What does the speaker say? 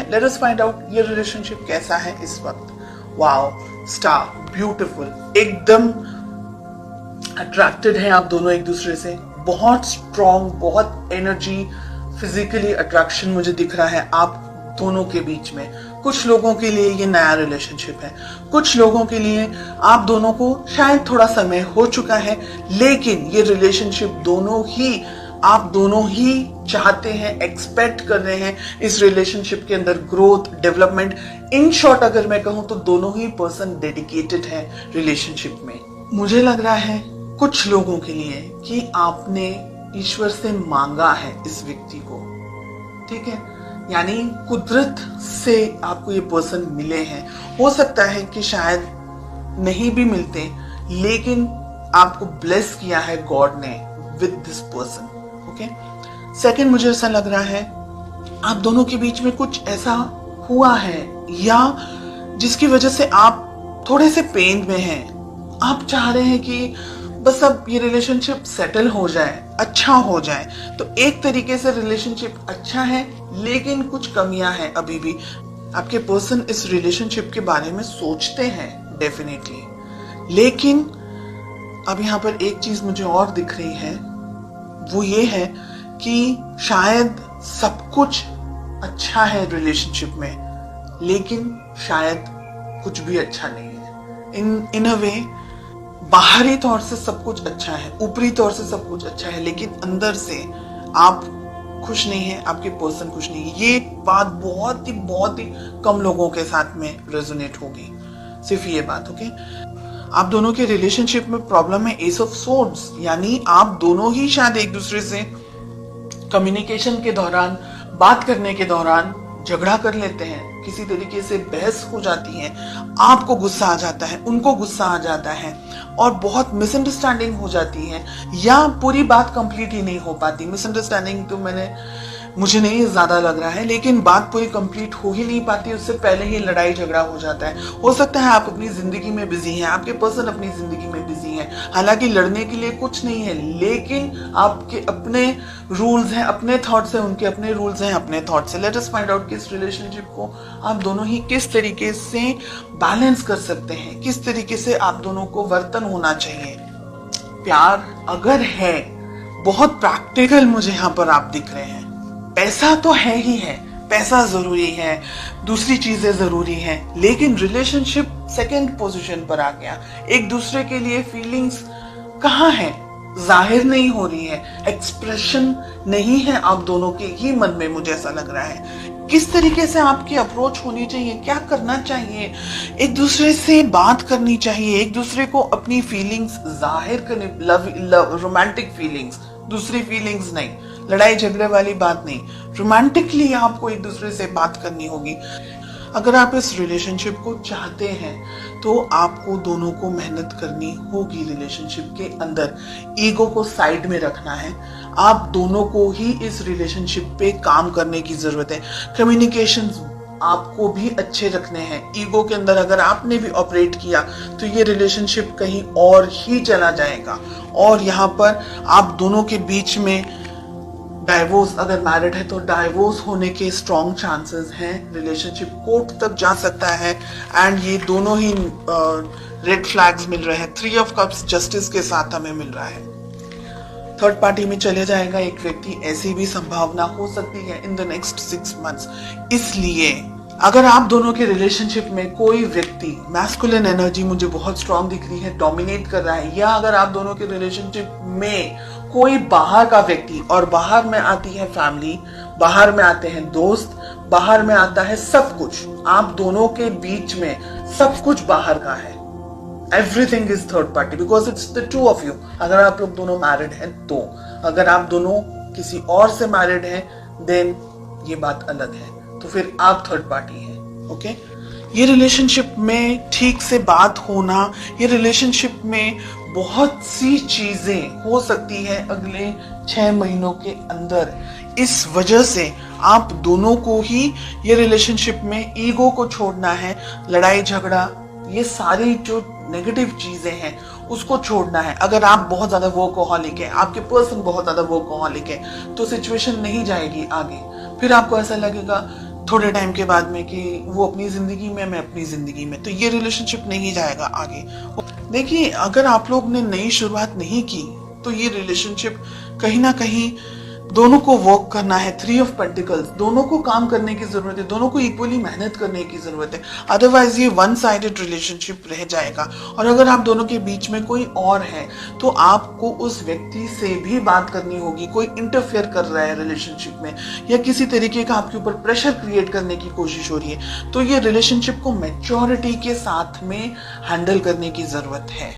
हैं। Let us find out ये relationship कैसा है इस वक्त। वाओ, स्टार, ब्यूटीफुल, एकदम अट्रैक्टेड हैं आप दोनों एक दूसरे से, बहुत स्ट्रॉन्ग, बहुत एनर्जी, फिजिकली अट्रैक्शन मुझे दिख रहा है आप दोनों के बीच में। कुछ लोगों के लिए ये नया रिलेशनशिप है, कुछ लोगों के लिए आप दोनों को शायद थोड़ा समय हो चुका है, लेकिन ये रिलेशनशिप आप दोनों ही चाहते हैं, एक्सपेक्ट कर रहे हैं इस रिलेशनशिप के अंदर ग्रोथ, डेवलपमेंट। इन शॉर्ट अगर मैं कहूं तो दोनों ही पर्सन डेडिकेटेड है रिलेशनशिप में। मुझे लग रहा है कुछ लोगों के लिए कि आपने ईश्वर से मांगा है इस व्यक्ति को, ठीक है, यानी कुदरत से आपको ये पर्सन मिले हैं। हो सकता है कि शायद नहीं भी मिलते, लेकिन आपको ब्लेस किया है गॉड ने with this person. Okay, second, मुझे ऐसा लग रहा है आप दोनों के बीच में कुछ ऐसा हुआ है या जिसकी वजह से आप थोड़े से पेन में हैं। आप चाह रहे हैं कि बस अब ये रिलेशनशिप सेटल हो जाए, अच्छा हो जाए। तो एक तरीके से रिलेशनशिप अच्छा है, लेकिन कुछ कमियां हैं अभी भी। आपके पर्सन इस रिलेशनशिप के बारे में सोचते हैं डेफिनेटली, लेकिन अब यहाँ पर एक चीज मुझे और दिख रही है, वो ये है कि शायद सब कुछ अच्छा है रिलेशनशिप में, लेकिन शायद कुछ भी अच्छा नहीं है। इन अ वे बाहरी तौर से सब कुछ अच्छा है, ऊपरी तौर से सब कुछ अच्छा है, लेकिन अंदर से आप खुश नहीं है, आपके पर्सन खुश नहीं है। ये बात बहुत ही कम लोगों के साथ में रेजोनेट होगी, सिर्फ ये बात। ओके, आप दोनों के रिलेशनशिप में प्रॉब्लम है एस ऑफ सोर्ड्स, यानी आप दोनों ही शायद एक दूसरे से कम्युनिकेशन के दौरान, बात करने के दौरान झगड़ा कर लेते हैं, किसी तरीके से बहस हो जाती है, आपको गुस्सा आ जाता है, उनको गुस्सा आ जाता है और बहुत मिसअंडरस्टैंडिंग हो जाती है, या पूरी बात कंप्लीट ही नहीं हो पाती। मिसअंडरस्टैंडिंग तो मुझे नहीं ज्यादा लग रहा है, लेकिन बात पूरी कंप्लीट हो ही नहीं पाती, उससे पहले ही लड़ाई झगड़ा हो जाता है। हो सकता है आप अपनी जिंदगी में बिजी हैं, आपके पर्सन अपनी जिंदगी में बिजी हैं, हालांकि लड़ने के लिए कुछ नहीं है, लेकिन आपके अपने रूल्स हैं, अपने थॉट्स हैं, उनके अपने रूल्स हैं, अपने थॉट्स हैं। लेट अस फाइंड आउट कि इस रिलेशनशिप को आप दोनों ही किस तरीके से बैलेंस कर सकते हैं, किस तरीके से आप दोनों को वर्तन होना चाहिए। प्यार अगर है, बहुत प्रैक्टिकल मुझे यहाँ पर आप दिख रहे हैं। पैसा तो है ही है, पैसा जरूरी है, दूसरी चीजें जरूरी हैं, लेकिन रिलेशनशिप सेकंड पोजीशन पर आ गया। एक दूसरे के लिए फीलिंग्स कहाँ है, जाहिर नहीं हो रही है, एक्सप्रेशन नहीं है आप दोनों के ही मन में, मुझे ऐसा लग रहा है। किस तरीके से आपकी अप्रोच होनी चाहिए, क्या करना चाहिए, एक दूसरे से बात करनी चाहिए, एक दूसरे को अपनी फीलिंग्स जाहिर करनी, लव रोमांटिक फीलिंग्स, दूसरी फीलिंग्स नहीं, लड़ाई झगड़े वाली बात नहीं, रोमांटिकली आपको एक दूसरे से बात करनी होगी। अगर आप इस रिलेशनशिप को चाहते हैं तो आपको दोनों को मेहनत करनी होगी रिलेशनशिप के अंदर। ईगो को साइड में रखना है, आप दोनों को ही इस रिलेशनशिप पे काम करने की जरूरत है। कम्युनिकेशंस आपको भी अच्छे रखने हैं। ईगो के अंदर अगर आपने भी ऑपरेट किया तो ये रिलेशनशिप कहीं और ही चला जाएगा, और यहाँ पर आप दोनों के बीच में डाइवोर्स, अगर मैरिड है तो डाइवोर्स होने के स्ट्रॉन्ग चांसेस हैं। रिलेशनशिप कोर्ट तक जा सकता है, एंड ये दोनों ही रेड फ्लैग्स मिल रहे हैं। 3 ऑफ कप्स जस्टिस के साथ हमें मिल रहा है। थर्ड पार्टी में चले जाएगा एक व्यक्ति, ऐसी भी संभावना हो सकती है इन द नेक्स्ट 6 मंथ्स। इसलिए अगर आप दोनों के रिलेशनशिप में कोई व्यक्ति, मैस्कुलिन एनर्जी मुझे बहुत स्ट्रॉन्ग दिख रही है, डोमिनेट कर रहा है, या अगर आप दोनों के रिलेशनशिप में कोई बाहर का व्यक्ति, और बाहर में आती है फैमिली, बाहर में आते हैं दोस्त, बाहर में आता है सब कुछ, आप दोनों के बीच में सब कुछ बाहर का है। Everything is third party because it's the two of you. अगर आप लोग दोनों मैरिड हैं तो, अगर आप दोनों किसी और से मैरिड हैं देन ये बात अलग है, तो फिर आप थर्ड पार्टी हैं। ओके, ये रिलेशनशिप में ठीक से बात होना, ये रिलेशनशिप में बहुत सी चीजें हो सकती है अगले 6 महीनों के अंदर। इस वजह से आप दोनों को ही ये रिलेशनशिप में ईगो को छोड़ना है, लड़ाई झगड़ा, ये सारी जो नेगेटिव चीजें हैं उसको छोड़ना है। अगर आप बहुत ज्यादा वर्कहॉलिक है, आपके पर्सन बहुत ज्यादा वर्कहॉलिक है, तो सिचुएशन नहीं जाएगी आगे। फिर आपको ऐसा लगेगा थोड़े टाइम के बाद में कि वो अपनी जिंदगी में, मैं अपनी जिंदगी में, तो ये रिलेशनशिप नहीं जाएगा आगे। देखिए, अगर आप लोग ने नई शुरुआत नहीं की तो ये रिलेशनशिप कहीं ना कहीं दोनों को वर्क करना है। 3 ऑफ पेंटिकल्स, दोनों को काम करने की जरूरत है, दोनों को इक्वली मेहनत करने की जरूरत है, अदरवाइज ये वन साइडेड रिलेशनशिप रह जाएगा। और अगर आप दोनों के बीच में कोई और है तो आपको उस व्यक्ति से भी बात करनी होगी। कोई इंटरफेयर कर रहा है रिलेशनशिप में या किसी तरीके का आपके ऊपर प्रेशर क्रिएट करने की कोशिश हो रही है, तो ये रिलेशनशिप को मैच्योरिटी के साथ में हैंडल करने की जरूरत है।